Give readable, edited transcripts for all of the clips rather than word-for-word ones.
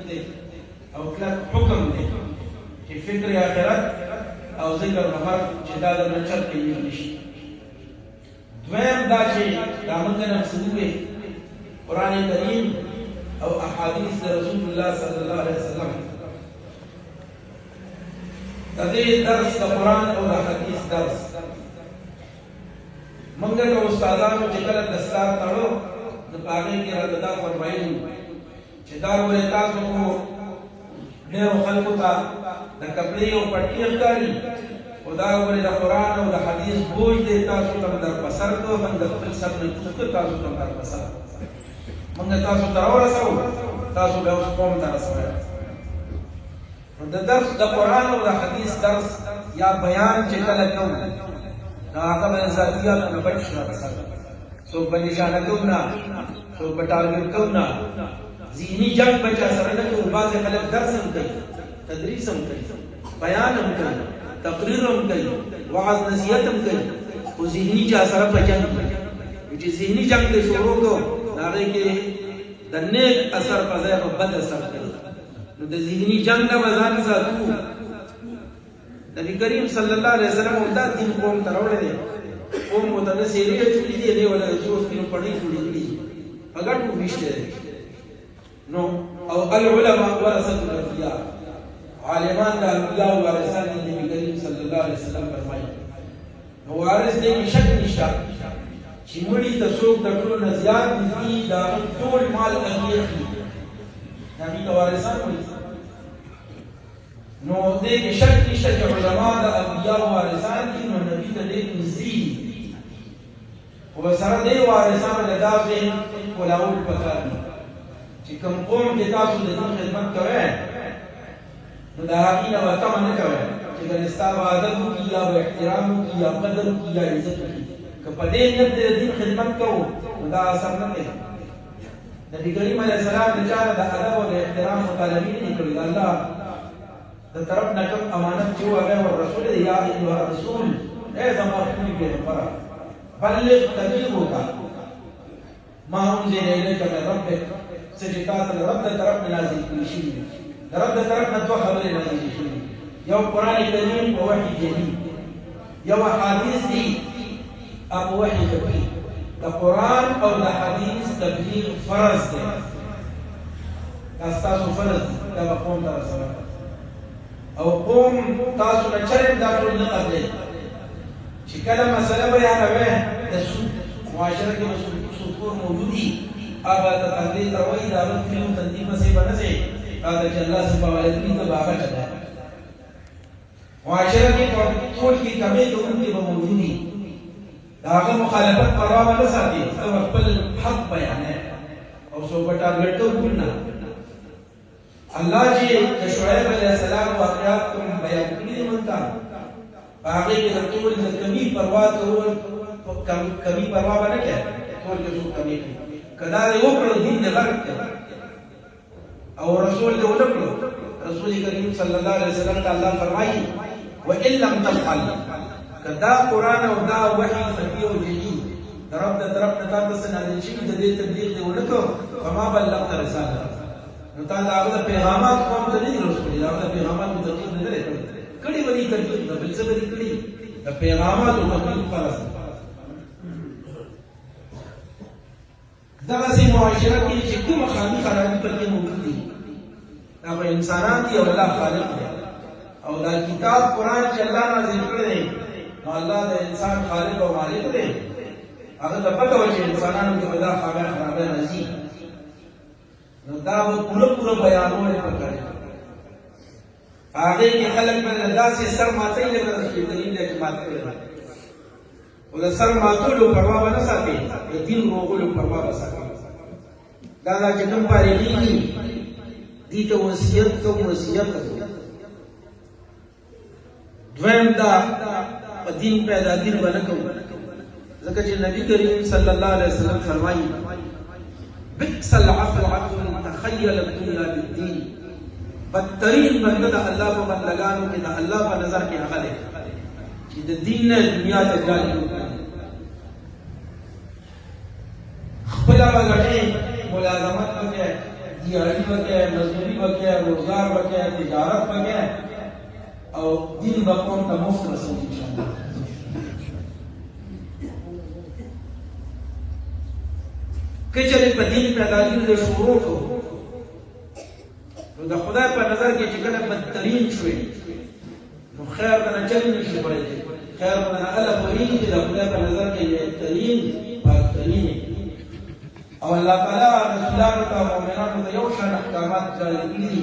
دی او کلک حکم دی چې فکر آخرت او ذکر د مرګ چې دا درنه چرته ویل نشي. دویم دا چې دا موږ نه څه قرآن کریم او احادیث د رسول الله صلی الله علیه وسلم د دې درس د قرآن او د حدیث درس موږ ته استادانو چې کله دستار تړو د هغې کې راته دا فرمایي چې دا ولې تاسو خو ډېرو خلکو ته د کپړې او پټکي ښکاري خو دا ولې د قرآن او د حدیث بوج دی تاسو ته در په سر کړو موږ د خپل سر نه کوز کړو تاسو ته در په سر موږ تاسو ته راورسوو تاسو بیا اوس قوم ته رسوئ. نو د درس د قرآن او د حدیث درس یا بیان چې کله کوو نو هغه به ذاتیاتو نه بچ شو څوک به نشانه کوو نه څوک به ټارګټ کوو نه ذهني جنګ به چا سره نه کوو. بعضې خلک درس هم کوي تدریس هم کوي بیان هم کوي تقریر هم کوي وعظ نصیحت هم کوي خو ذهني چا سره په جنګ کوي چې ذهني جنګ دې شروع کړو نو هغې کې د نیک اثر په ځای به بد اثر کوي. نو د ذهني جنګ نه به ځان ساتو. نبی کریم صلی الله علیه وسلم هم دا دین قوم ته راوړی دی. قوم ورته نه سیرې اچولي دي دی ولا چې اوس کینو پړۍ جوړې کړي په ګټو ویشتی دی. نو او العلماء ورثة الانبیاء عالمان د انبیاء وارثان دي. نبی کریم صلی الله علیه وسلم فرمایي نو وارث دی کې شک نشته چې مړي ته څوک د ټولو نه زیات دي د هغه ټول مال هغې اخلي نبي ته وارثان وایي. نو دې کې شک نشته چې علما د انبیاء وارثان دي نو نبي ته ډېر نږدې دي خو سره دې وارثانو له دا ذهن کولول پکار دي چې کوم قوم کې تاسو د دین خدمت کوئ نو د هغې نه به تمه نه کوئ چې ګنې ستا به ادب وکړي یا به احترام وکړي یا قدر وکړي یا عزت وکړي. که په دې نیت د دین خدمت کوو نو دا اثر نه کوي. نبي کریم علیه السلام د چا نه د ادب او د احترام مطالبې نه دي کړي. د الله د طرف نه کوم امانت چې و هغه ورسول دی یا ایها الرسول ای زما ټولې پیغمبره بلغ تبلیغ وکړه ما انزل الیک من ربک څه چې تا ته د رب د طرف نه نازل کړي شوي دي. د رب د طرف نه دوه خبرې نازلې شوي دي. یو قرآن کریم په وحي جدید یو احادیث دي په وحي خفي. د قرآن او د حدیث تبلیغ فرض دی. دا ستاسو فرض دی. دا به قوم ته رسوئ او قوم تاسو نه چرې دا ټول نه قبلوي چې کله مسله بیانوئ د سود معاشره کې به سودخور موجود دي هغه ته تندې ته وایي د هغه فلم تندې پسې به نه ځئ هغه چې الله سبحانه کړي ته به هغه چلوئ. معاشره کې په ټول کې کمې کوونکي به موجود دي د هغه مخالفت پروا به نه ساتي ته به خپل حق بیانوې او څوک به ټارګټ کوي نه. الله چې د شعیب علیه السلام واقعات کوم بیان کړي دي موږ ته په هغې کې د ټول د کمي پروا کول کمي پروا به نه کوي ټول کې څوک کمي کوي. که دا دې وکړو دین دې غرق کړه او رسول دې ونه کړو. رسول کریم صلی الله علیه وسلم ته الله فرمایي وان لم تفعل که دا قرآن او دا وحي خفي او جلي د رب د طرف نه تا ته څه نازل شوي د دې تبلیغ دې ونه کړو فما بلغت رسالته نو تا د هغه د پیغامات قوم ته نه دي رسولي. د هغه د پیغاماتو تبلیغ نه دی کړی. کړي به دي تبلیغ د بل څه به دي کړي د پیغاماتو تبلیغ فرض دی. دغسې معاشره کې چې کومه خامي خرابي پکې موجود دي دا به انسانان دي او الله خالق دی. او دا کتاب قرآن چې الله نازل کړی دی نو الله د انسان خالق او مالک دی. هغه ته پته وه چې انسانانو کې به دا خامي خرابۍ راځي نو دا به پوره بیانول پکار دي. هغې کې خلک به داسې سر ماتوي لکه رسول کریم دی چې مات کړی دی. او د سر ماتولو پروا به نه ساتي د دین روغلو پروا به ساتي. دا چې کوم فارغېږي دې ته وصیت کوم وصیت دویم دا په دین پیداګیر به نه کوو ځکه چې نبي کریم صلی الله علیه وسلم فرمایي بئس العفو تخیل الدنیا بالدین. بدترین بنده د الله په بندګانو کې د الله په نظر کې هغه دی چې د دین نه دنیا ته ځانګړی خپله به ګټې ملازمت وکړې دیاری بکے مزدوری بکے روزگار بکے تجارت بکے اور دین بقوم کا مفت رسول انشاءاللہ کچھلے پا دین پیداگیر دے شروع کو دا خدا پا نظر کے چکل بدترین شوئے نو خیر دنا چلی نشو پڑے دے خیر دنا اللہ پرین دے دا خدا پا نظر کے بدترین بدترین او اللہ تعالیٰ رسول اللہ کا مومنان دا یوشان احکامات جاری کلی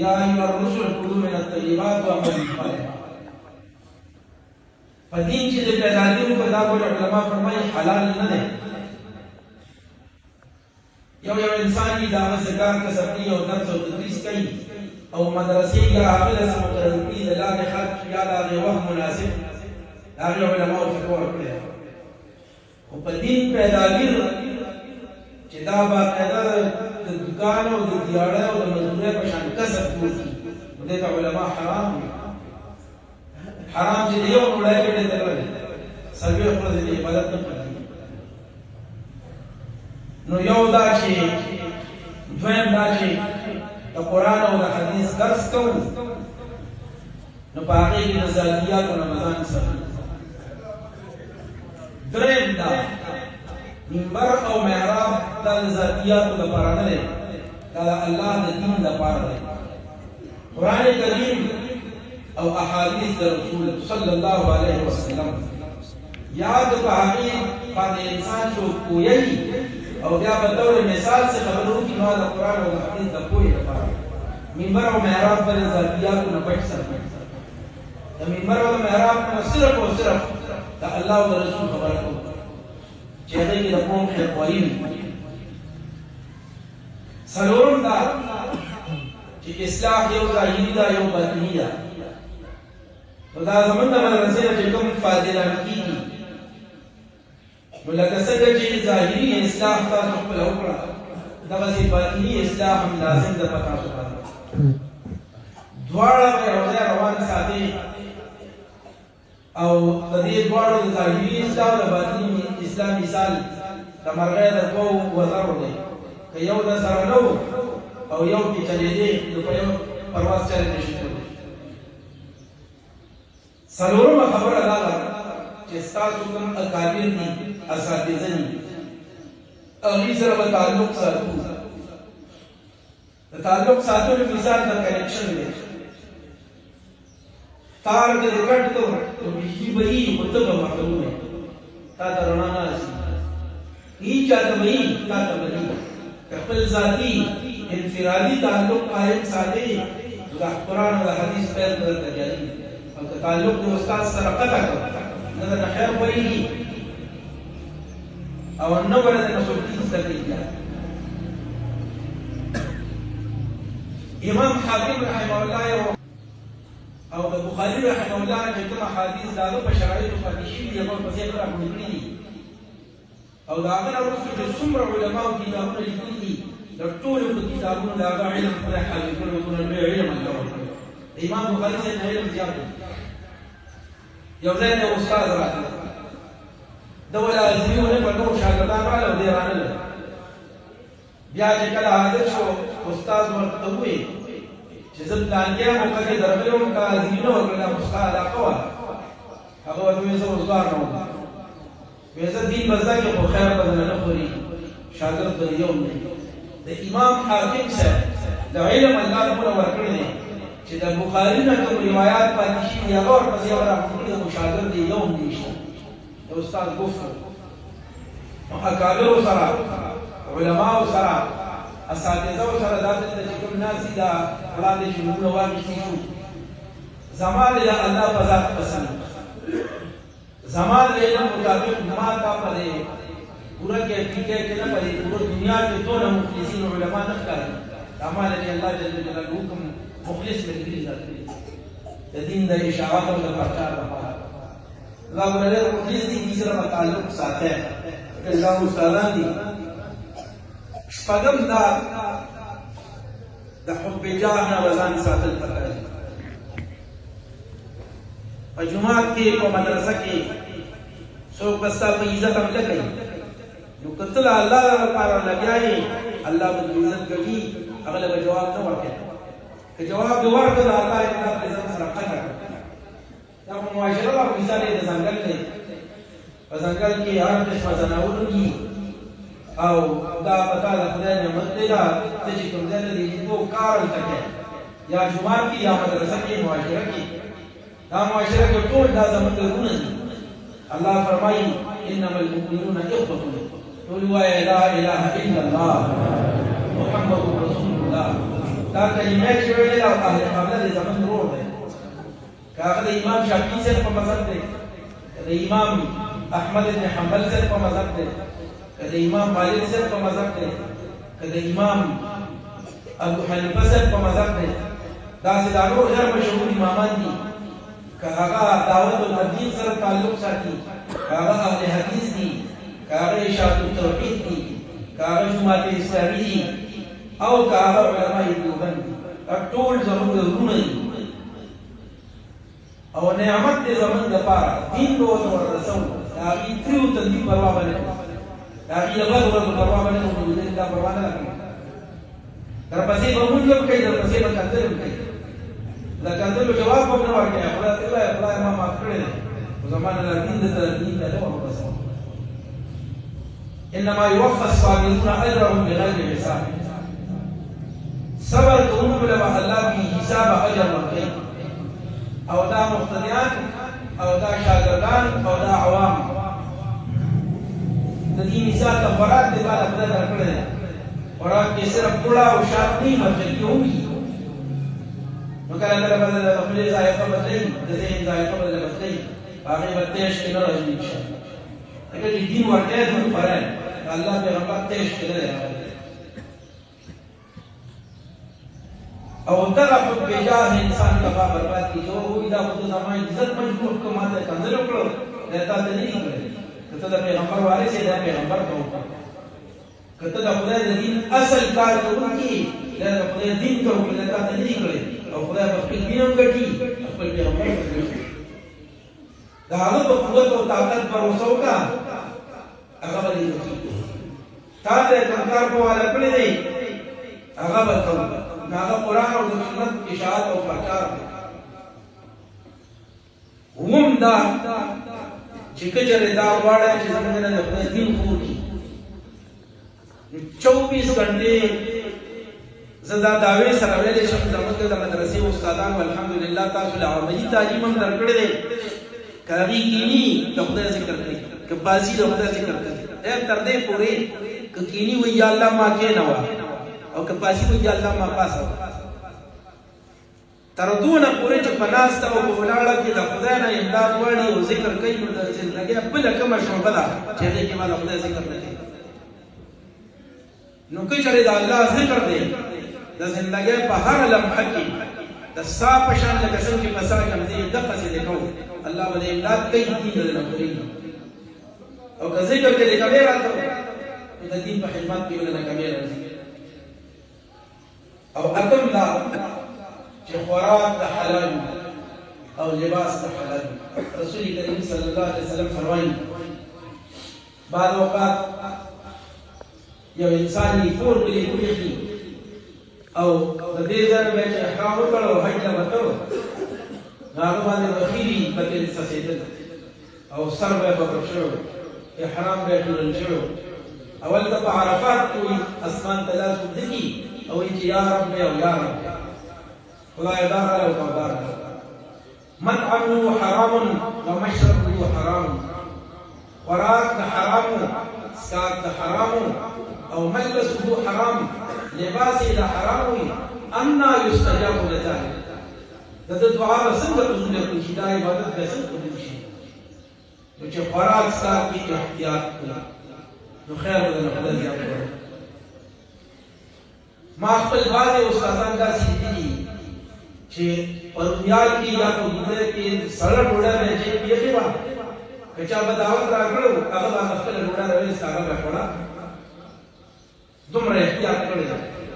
یا ایوہ الرسول کلو من الطیبات و عمل صالح پا دین چیزے پیداگیر کو دا کوئی علماء فرمائی حلال نہ دے یو انسانی دعوت زکار کا سبقی اور درس و تدریس کئی او مدرسی یا عقل سے مترقی لاغ خلق یا لاغ وقت مناسب لاغ علماء فکر کرے او پا دین پیداگیر چی دا باقیدہ دکان و دیارہ و مزدورے پشان کسب کوزی و دیتا علماء حرام حرام چی دیو مڑائی بیٹے تلوے سربی خلص دی عبادت نہ کرتی نو یو دا چی دویم دا چی دا قرآن و دا حدیث درس کو نو باقی کی نزادیات و رمضان سر دریم دا منبر او محراب دا نزادیات و دا پرانے دا اللہ دا دین دا پارا قرآن کریم او احادیث دا رسول صلی اللہ علیہ وسلم یاد باقی پاند انسان شو کوئی او بیا بطور مثال سے خبروں کی نوع دا قرآن و حدیث دا کوئی دفعہ منبر و محراب پر ذاتیات کو نبٹ سکتے دا منبر و محراب کو صرف و صرف دا اللہ و رسول خبر کو چیزے کی دا قوم خیر قوائیم سلورم دا چی اصلاح یو ظاہری دا یو باطنی دا تو دا زمن دا مدرسے دا چکم فاضلان کی ولکه څنګه چې ظاهري اصلاح تاسو خپل وکړه دغسې باطني اصلاح هم لازم ده په تاسو باندې دواړه به یو ځای روان ساتي او د دې دواړو د ظاهري اصلاح او د باطني اصلاح مثال د مرغۍ د دوو وزرو دی که یو د سره نه او یو کې چلېدی نو په یو پرواز چلی نه شي کولی څلورمه خبره دا ده چې ستاسو کوم اکابر دي اساتذه دي هغوی سره به تعلق ساتو د تعلق ساتلو مثال د کنیکشن دی تار که دې کټ کړو نو بجلي به وي خو ته به محروم یې تا ته رڼا نه رسي هېچا ته به وي تا ته به نه که خپل ذاتي انفرادي تعلق قایم ساتې نو د قرآن او د حدیث پیل به درته جاري او که تعلق د استاد سره قطع کړو نه درته خیر پوهېږي او نو بره د نسلتي زده کړي امام حاکم رحمه الله او د بخاري رحمه الله چې کوم احادیث د هغه په شرایطو پاتې شوي دي هغه پسې هغه راغونډ کړي دي او د هغه نه وروسته چې څومره علماو کتابونه لیکلي دي د ټولو په کتابونو د هغه علم خدای حاضر کړی او دومره لوی علم الله ورکړی د امام بخاري صاحب علم زیات دی یو ځای د استاد راغلی د ولازمي ونه په نور شاګردان راغله او دی رانغله بیا چې کله حاضر شو استاد ورته وویل چې زه پلانګیا موقع کې درغلی وم که لازمي نه ورکړله خو ستا علاقه وه هغه ورته وویل زه روزګار نه وم ویل زه دین به زده کړم خو خیر به درنه نه خوري شاګرد به یو نه د امام حاکم صاحب د علم الله دومره ورکړی دی چې د بخاري نه کوم روایات پاتې شي دي هغه ورپسې هغه راغونډ کړي خو شاګرد یې یو هم نشته د استاد گفتو اکابرو سره علماو سره اساتذهو سره دا دلته چې کوم ناس دي دا وړاندې چې موږ واخیستي شو زما د الله په ذات قسم زما د علم مطابق ما تا په دې پورا کې ټیکې کې نه پدې پورا دنیا کې ټول مخلصین علما نه ښکاري اعمال چې الله جل جلاله حکم مخلص لري ذاتي د دین د اشاعت او د پرچار لپاره الله ولله مخلص دي چې سره تعلق ساتي الله استادان دي شپږم دا د حب جاه نه وزن ساتل پکار دي په جمعات کې په مدرسه کې څوک بستا په عزت هم لګي نو کتل الله لپاره لګیاي الله به عزت کوي هغه له جواب نه ورکړي که جواب دی ورکړه د الله تعالی په ځان سره قطع دا معاشره په مثال د ځنګل دی په ځنګل کې هر قسمه ځناور دي او دا پتا د خدای نعمت دی دا چې کوم ځای ته دي کو کار وکړي یا جمعه کې یا مدرسه کې معاشره کې دا معاشره کې ټول دا زموږ ورونه دي الله فرمایي انما المؤمنون اخوه قل لا اله الا الله محمد رسول الله دا کلمه چې ویل او اهل قبله د زموږ ورور دی کاغه د امام شافعي سره په مذهب دی د امام احمد بن حنبل سره په مذهب دی د امام مالک سره په مذهب دی د امام ابو حنیفه سره په مذهب دی دا سدانو غیر مشهور امامان دي کاغه دعوت او تبلیغ سره تعلق ساتي کاغه اهل حدیث دي کاغه اشاعت التوحید دي کاغه جماعت اسلامی دي او کاغه علماء دیوبند دي ټول زموږ ورونه دي او نعمت دې زموږ لپاره دین نو ورسو دا غي تریو تندي پروا باندې دا غي له بل ورته پروا باندې نو دې دا پروا نه کوي در پسې به موږ یو کوي در پسې به کاندل کوي دا کاندل جواب به نه ورکړي خدای تعالی ما معاف کړی زمانه لا دین دې دین له ورسو انما يوفى الصابرون اجرهم بغير حساب صبر کوونکو له الله به حساب اجر ورکړي او دا مقتدیان او دا شاگردان او دا عوام د دې مثال د خوراک دی باندې خدای درکړی خوراک کې صرف ګوړه او شات نه مرچ کیږي نو کله کله بدل د خپل ذایقه بدلې د ذهن ذایقه بدل بدلې هغه بدتهش کې نه راځي اگر دین ورته د فرای الله پیغمبر تهش کړی او دغه په بجاه انسان تبا برباد کی جو وې دا په زمانه عزت مجبور کو ماته کنځل وکړو دا ته نه کړی کته د پیغمبر وارث دی پیغمبر ته کته د خدای د دین اصل کار کوي دا د خدای دین ته وکړه دا ته نه کړی او خدای په خپل دین غټي خپل پیغمبر دا هغه په قوت او طاقت پر وسوکا هغه باندې تا ته کار په والا کړی دی هغه به هغه قرآن او سنت اشاعت او پرچار هم دا چې کچره دا واړه چې څنګه نه خپل دین خوري 24 غنټه زدا داوی سره ویلې چې زموږ د مدرسې استادان الحمدلله تاسو له عملي تعلیم هم درکړې دي کاږي کینی د خدای ذکر کوي کبازي د خدای ذکر کوي تر دې پورې کینی وی یا الله ما کې نه او کپاسی کو یا الله ما پاسه تردون پورې چې پناسته او په ولاړه کې د خدای نه امداد وړي او ذکر کوي نو د زندګۍ بل کومه شوبه ده چې دې کې مال خدای ذکر نه کوي نو کې چې د الله ذکر دی د زندګۍ په هر لمحه کې د صاف شان د قسم کې مسا کوم دې د قصې د کو الله باندې امداد کوي دې نه کوي او که ذکر کې کوي راته د دین په خدمت کې ولنه کوي راځي او اتم لا چې خوراک د حلال او لباس د حلال رسول کریم صلی الله علیه وسلم فرمایي بعض اوقات یو انسان یې کور کې کوي او د دې ځای به چې احرام وکړو حج ته وته هغه باندې وخیری پکې سسیدل او سر به برشو احرام به ټول شو اول د عرفات کوي اسمان تلاش دي او چې یا رب او یا رب خدای دار او قدر مطعمه حرام ومشربه حرام خوراک حرام سکات حرام او ملبسه حرام لباس حرام ان يستجاب لذلك د دعا څنګه قبول کړي دا عبادت به څنګه قبول شي نو چې خوراک سکات کی احتیاط کړه نو خیر ده خدای دې امر ما خپل بعض استادان داسې دي چې پرونیال کې یا په دې کې سره ډوډۍ نه چې پیږي وا کچا به دعوت راغلو هغه خپل ډوډۍ راوي ساره راکړه دومره احتیاط کړی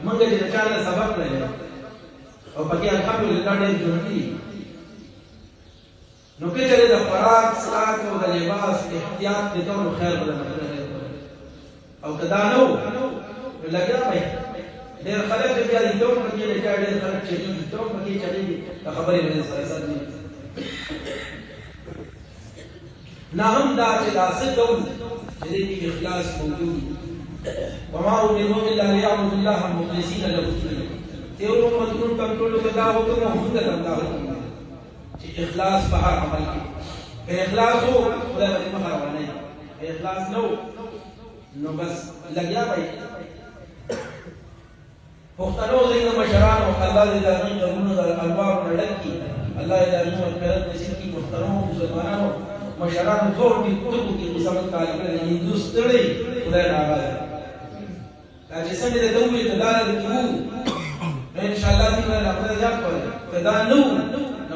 موږ چې چا له سبق نه او پکې الحمدلله ډېر ژوندي نو کې چې د خوراک سکات او د لباس احتیاط دې ټول خیر ده او کدا نو لګیا پي ډېر خلک بیا دي ته پکې لکه ډېر خلک چلیږي ته پکې چلیږي د خبرې باندې سیاست دي نه هم دا چې دا څه کوو چې دې کې اخلاص موجود وما أمروا إلا ليعبدوا الله مخلصين له الدين تیرو مضمون کنټرول کدا حکم هم د الله چې اخلاص په هر عمل کې اخلاص هو خدای دې مخاونه اخلاص نو بس لګیا وای پښتنو زینو مشران او الله دې دغه قانون د الوار نړکی الله دې دغه مغفرت نصیب کړي محترم مسلمانانو مشران ټول دې ټول کې مسلمان کار کړی هندوستړي خدای راغله دا چې څنګه دې دوی ته دار دې ان شاء الله دې له خپل ځان کوي دا نو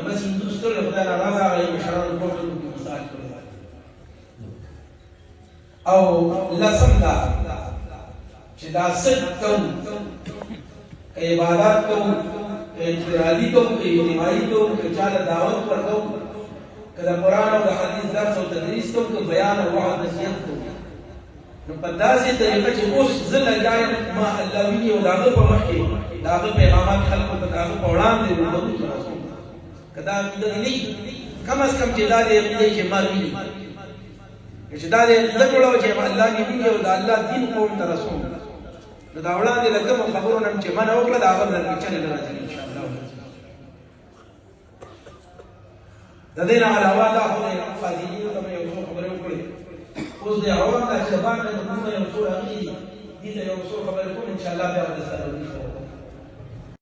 بس هندوستړي خدای راغله مشران ټول کې مساعد کړی او لسم دا چې دا صدق کوو عبادت کوو انفرادي کوو اجتماعي کوو که چاله دعوت ورکوو که د قرآن او د حدیث درس او تدریس کوو که بیان او وعظ نصیحت کوو نو په داسې طریقه چې اوس زه لګیا یم ما الله ویني او د هغه په مخ کې د هغه پیغامات خلکو ته د هغه په وړاندې ورکوو که دا عقیده نه کم از کم چې دا د عقیدې چې ما ویني چې دا دې زګړو چې الله دې دې او د الله دین قوم ته رسول نو دا وړاندې لکه خبرو نن چې من وکړه دا هغه نن چې نه راځي ان شاء الله د دې نه علاوه دا خو فاضلی ته یو څو خبرې وکړې اوس د عوام د شباب د موږ یو څو راغلي دي دې یو څو خبرې کوم ان شاء الله بیا د سره